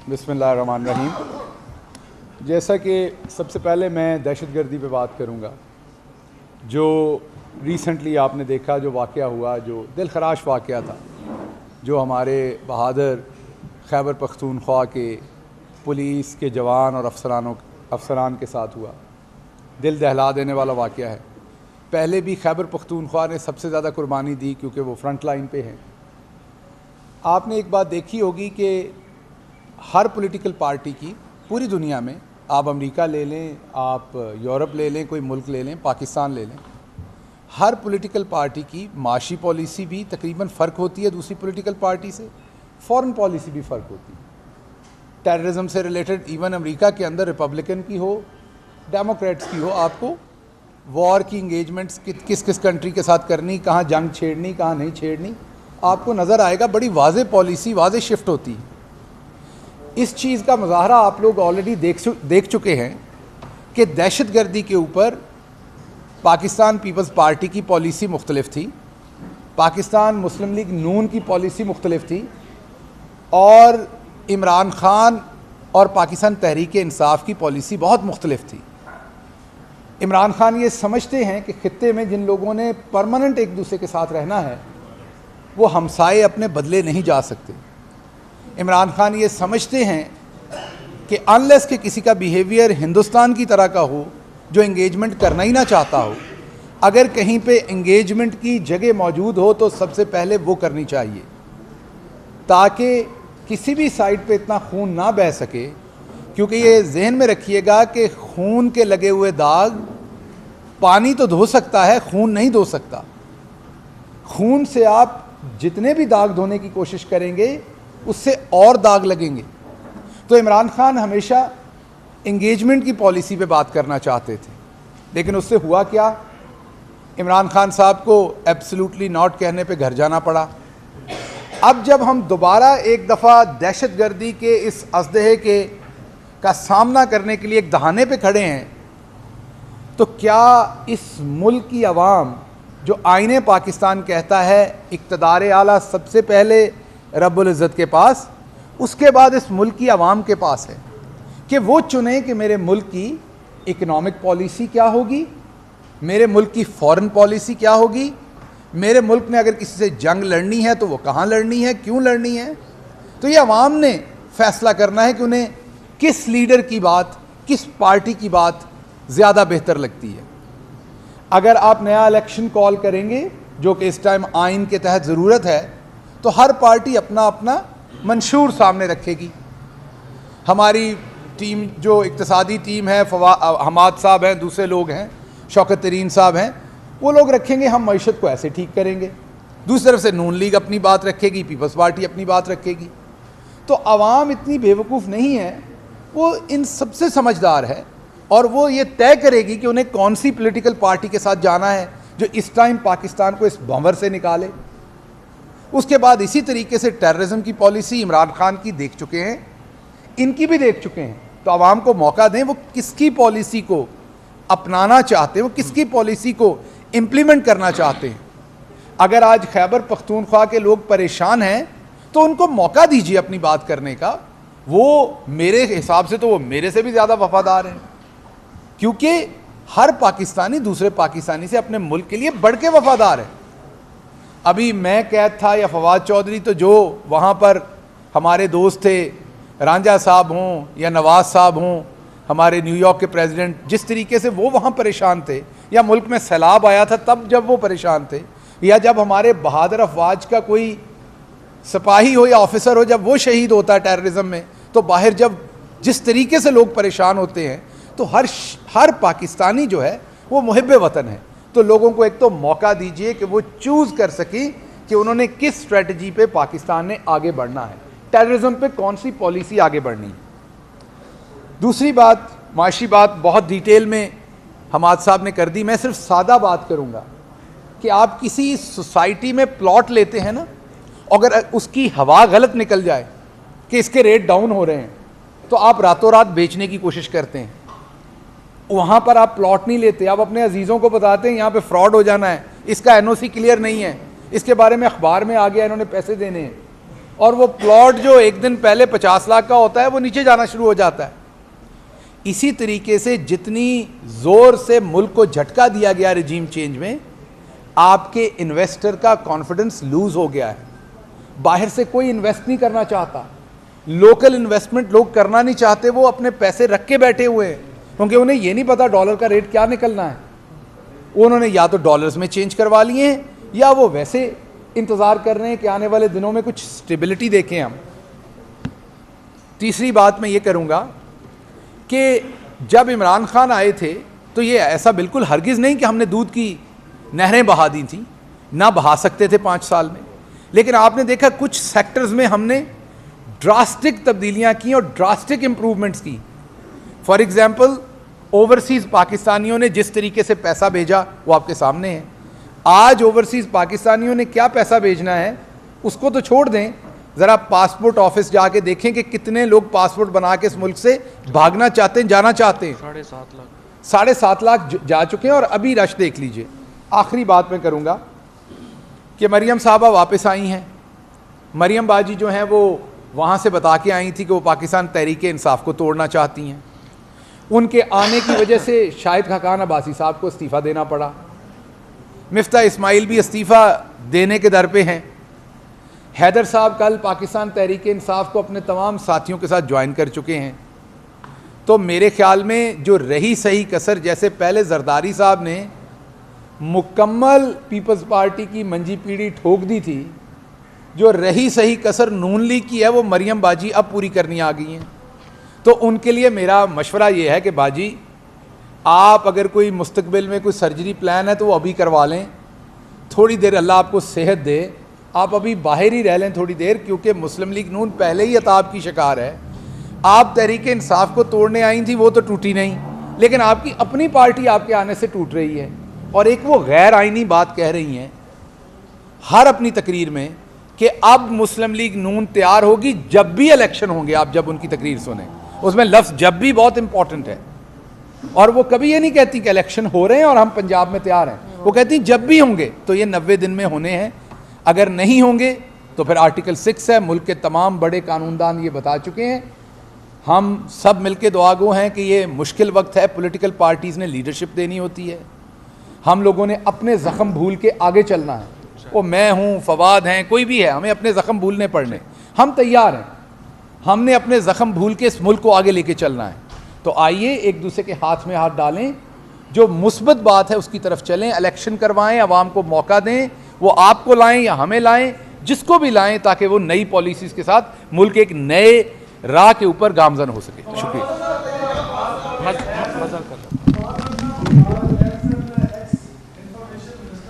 बिस्मिल्लाहिर्रहमानिर्रहीम। जैसा कि सबसे पहले मैं दहशतगर्दी पे बात करूँगा। जो रिसेंटली आपने देखा जो वाक़या हुआ, जो दिलखराश वाक़या था, जो हमारे बहादुर खैबर पख्तूनख्वा के पुलिस के जवान और अफसरान के साथ हुआ, दिल दहला देने वाला वाक़या है। पहले भी खैबर पख्तूनख्वा ने सबसे ज़्यादा कुर्बानी दी क्योंकि वो फ्रंट लाइन पे हैं। आपने एक बात देखी होगी कि हर पॉलिटिकल पार्टी की पूरी दुनिया में, आप अमेरिका ले लें, आप यूरोप ले लें, कोई मुल्क ले लें, पाकिस्तान ले लें, हर पॉलिटिकल पार्टी की माशी पॉलिसी भी तकरीबन फ़र्क होती है दूसरी पॉलिटिकल पार्टी से, फॉरेन पॉलिसी भी फ़र्क होती है। टेररिज्म से रिलेटेड इवन अमेरिका के अंदर रिपब्लिकन की हो, डेमोक्रेट्स की हो, आपको वॉर की इंगेजमेंट्स किस किस कंट्री के साथ करनी, कहाँ जंग छेड़नी, कहाँ नहीं छेड़नी, आपको नज़र आएगा। बड़ी वाज़े पॉलिसी, वाज़े शिफ्ट होती है। इस चीज़ का मुज़ाहरा आप लोग ऑलरेडी देख चुके हैं कि दहशतगर्दी के ऊपर पाकिस्तान पीपल्स पार्टी की पॉलिसी मुख्तलिफ थी, पाकिस्तान मुस्लिम लीग नून की पॉलिसी मुख्तलिफ थी, और इमरान ख़ान और पाकिस्तान तहरीक इंसाफ की पॉलिसी बहुत मुख्तलिफ थी। इमरान ख़ान ये समझते हैं कि ख़ित्ते में जिन लोगों ने परमानेंट एक दूसरे के साथ रहना है वो हमसाए अपने बदले नहीं जा सकते। इमरान ख़ान ये समझते हैं कि अनलेस कि किसी का बिहेवियर हिंदुस्तान की तरह का हो जो इंगेजमेंट करना ही ना चाहता हो, अगर कहीं पे इंगेजमेंट की जगह मौजूद हो तो सबसे पहले वो करनी चाहिए, ताकि किसी भी साइड पे इतना खून ना बह सके। क्योंकि ये जहन में रखिएगा कि खून के लगे हुए दाग पानी तो धो सकता है, खून नहीं धो सकता। खून से आप जितने भी दाग धोने की कोशिश करेंगे उससे और दाग लगेंगे। तो इमरान ख़ान हमेशा इंगेजमेंट की पॉलिसी पे बात करना चाहते थे, लेकिन उससे हुआ क्या, इमरान ख़ान साहब को एब्सोल्युटली नॉट कहने पे घर जाना पड़ा। अब जब हम दोबारा एक दफ़ा दहशतगर्दी के इस अज़दहे का सामना करने के लिए एक दहाने पे खड़े हैं, तो क्या इस मुल्क की आवाम, जो आईने पाकिस्तान कहता है इक़्तिदार आला सबसे पहले रब्बुल इज़्ज़त के पास, उसके बाद इस मुल्क की आवाम के पास है कि वो चुने कि मेरे मुल्क की इकनॉमिक पॉलिसी क्या होगी, मेरे मुल्क की फ़ॉरेन पॉलिसी क्या होगी, मेरे मुल्क ने अगर किसी से जंग लड़नी है तो वो कहाँ लड़नी है, क्यों लड़नी है। तो ये आवाम ने फ़ैसला करना है कि उन्हें किस लीडर की बात, किस पार्टी की बात ज़्यादा बेहतर लगती है। अगर आप नया इलेक्शन कॉल करेंगे, जो कि इस टाइम आइन के तहत ज़रूरत है, तो हर पार्टी अपना अपना मंशूर सामने रखेगी। हमारी टीम जो इक़्तिसादी टीम है, हमाद साहब हैं, दूसरे लोग हैं, शौकत तरीन साहब हैं, वो लोग रखेंगे हम मईशत को ऐसे ठीक करेंगे। दूसरी तरफ से नून लीग अपनी बात रखेगी, पीपल्स पार्टी अपनी बात रखेगी। तो आवाम इतनी बेवकूफ़ नहीं है, वो इन सबसे समझदार है, और वो ये तय करेगी कि उन्हें कौन सी पॉलिटिकल पार्टी के साथ जाना है जो इस टाइम पाकिस्तान को इस भंवर से निकाले। उसके बाद इसी तरीके से टेररिज्म की पॉलिसी इमरान ख़ान की देख चुके हैं, इनकी भी देख चुके हैं। तो आवाम को मौका दें, वो किसकी पॉलिसी को अपनाना चाहते हैं, वो किसकी पॉलिसी को इम्प्लीमेंट करना चाहते हैं। अगर आज खैबर पख्तूनख्वा के लोग परेशान हैं तो उनको मौका दीजिए अपनी बात करने का। वो मेरे हिसाब से तो वो मेरे से भी ज़्यादा वफादार हैं, क्योंकि हर पाकिस्तानी दूसरे पाकिस्तानी से अपने मुल्क के लिए बढ़ के वफादार है। अभी मैं कैद था या फवाद चौधरी, तो जो वहाँ पर हमारे दोस्त थे, रांझा साहब हों या नवाज साहब हों, हमारे न्यूयॉर्क के प्रेसिडेंट, जिस तरीके से वो वहाँ परेशान थे, या मुल्क में सैलाब आया था तब जब वो परेशान थे, या जब हमारे बहादुर अफवाज का कोई सिपाही हो या ऑफिसर हो, जब वो शहीद होता है टेररिज्म में, तो बाहर जब जिस तरीके से लोग परेशान होते हैं, तो हर पाकिस्तानी जो है वो मुहिब्बे वतन है। तो लोगों को एक तो मौका दीजिए कि वो चूज़ कर सकें कि उन्होंने किस स्ट्रेटजी पे पाकिस्तान ने आगे बढ़ना है, टेररिज्म पे कौन सी पॉलिसी आगे बढ़नी है। दूसरी बात, माशी बात बहुत डिटेल में हमाद साहब ने कर दी, मैं सिर्फ सादा बात करूँगा कि आप किसी सोसाइटी में प्लॉट लेते हैं ना, अगर उसकी हवा गलत निकल जाए कि इसके रेट डाउन हो रहे हैं, तो आप रातों रात बेचने की कोशिश करते हैं। वहाँ पर आप प्लॉट नहीं लेते, आप अपने अजीज़ों को बताते हैं यहाँ पे फ्रॉड हो जाना है, इसका एनओसी क्लियर नहीं है, इसके बारे में अखबार में आ गया, इन्होंने पैसे देने हैं। और वो प्लॉट जो एक दिन पहले 50 लाख का होता है वो नीचे जाना शुरू हो जाता है। इसी तरीके से जितनी जोर से मुल्क को झटका दिया गया रिजीम चेंज में, आपके इन्वेस्टर का कॉन्फिडेंस लूज हो गया है। बाहर से कोई इन्वेस्ट नहीं करना चाहता, लोकल इन्वेस्टमेंट लोग करना नहीं चाहते, वो अपने पैसे रख के बैठे हुए हैं, क्योंकि उन्हें ये नहीं पता डॉलर का रेट क्या निकलना है। उन्होंने या तो डॉलर्स में चेंज करवा लिए हैं या वो वैसे इंतज़ार कर रहे हैं कि आने वाले दिनों में कुछ स्टेबिलिटी देखें हम। तीसरी बात मैं ये करूँगा कि जब इमरान खान आए थे तो ये ऐसा बिल्कुल हरगिज़ नहीं कि हमने दूध की नहरें बहा दी थी, ना बहा सकते थे 5 साल में, लेकिन आपने देखा कुछ सेक्टर्स में हमने ड्रास्टिक तब्दीलियां की और ड्रास्टिक इंप्रूवमेंट्स की। फॉर एग्जांपल, ओवरसीज़ पाकिस्तानियों ने जिस तरीके से पैसा भेजा वो आपके सामने है। आज ओवरसीज़ पाकिस्तानियों ने क्या पैसा भेजना है उसको तो छोड़ दें, ज़रा पासपोर्ट ऑफिस जाके देखें कि कितने लोग पासपोर्ट बना के इस मुल्क से भागना चाहते हैं, जाना चाहते हैं। 7.5 लाख जा चुके हैं और अभी रश देख लीजिए। आखिरी बात मैं करूँगा कि मरियम साहबा वापस आई हैं। मरियम बाजी जो हैं वो वहाँ से बता के आई थी कि वो पाकिस्तान तहरीक-ए-इंसाफ को तोड़ना चाहती हैं। उनके आने की वजह से शाहिद खाकान अब्बासी साहब को इस्तीफ़ा देना पड़ा। मिफ्ता इस्माइल भी इस्तीफ़ा देने के दर पे हैं। हैदर साहब कल पाकिस्तान तहरीक-ए-इंसाफ को अपने तमाम साथियों के साथ ज्वाइन कर चुके हैं। तो मेरे ख्याल में जो रही सही कसर, जैसे पहले जरदारी साहब ने मुकम्मल पीपल्स पार्टी की मंजी पीढ़ी ठोक दी थी, जो रही सही कसर नून लीग की है वो मरियम बाजी अब पूरी करनी आ गई हैं। तो उनके लिए मेरा मशवरा ये है कि बाजी, आप अगर कोई मुस्तकबिल में कोई सर्जरी प्लान है तो वो अभी करवा लें। थोड़ी देर अल्लाह आपको सेहत दे, आप अभी बाहर ही रह लें थोड़ी देर, क्योंकि मुस्लिम लीग नून पहले ही अताब की शिकार है। आप तहरीक इंसाफ को तोड़ने आई थी, वो तो टूटी नहीं, लेकिन आपकी अपनी पार्टी आपके आने से टूट रही है। और एक वो गैर आइनी बात कह रही हैं हर अपनी तकरीर में कि अब मुस्लिम लीग नून तैयार होगी जब भी इलेक्शन होंगे। आप जब उनकी तकरीर सुने, उसमें लफ्ज़ जब भी बहुत इंपॉर्टेंट है। और वो कभी ये नहीं कहती कि इलेक्शन हो रहे हैं और हम पंजाब में तैयार हैं, वो कहती जब भी होंगे। तो ये 90 दिन में होने हैं, अगर नहीं होंगे तो फिर आर्टिकल 6 है। मुल्क के तमाम बड़े कानूनदान ये बता चुके हैं। हम सब मिलके दुआगो हैं कि ये मुश्किल वक्त है, पॉलिटिकल पार्टीज़ ने लीडरशिप देनी होती है। हम लोगों ने अपने ज़ख्म भूल के आगे चलना है। वो मैं हूँ, फवाद हैं, कोई भी है, हमें अपने ज़ख्म भूलने पड़ने, हम तैयार हैं। हमने अपने ज़ख्म भूल के इस मुल्क को आगे लेके चलना है। तो आइए एक दूसरे के हाथ में हाथ डालें, जो मुस्बत बात है उसकी तरफ चलें, इलेक्शन करवाएं, आवाम को मौका दें, वो आपको लाएं या हमें लाएं, जिसको भी लाएं, ताकि वो नई पॉलिसीज़ के साथ मुल्क एक नए राह के ऊपर गामजन हो सके। शुक्रिया।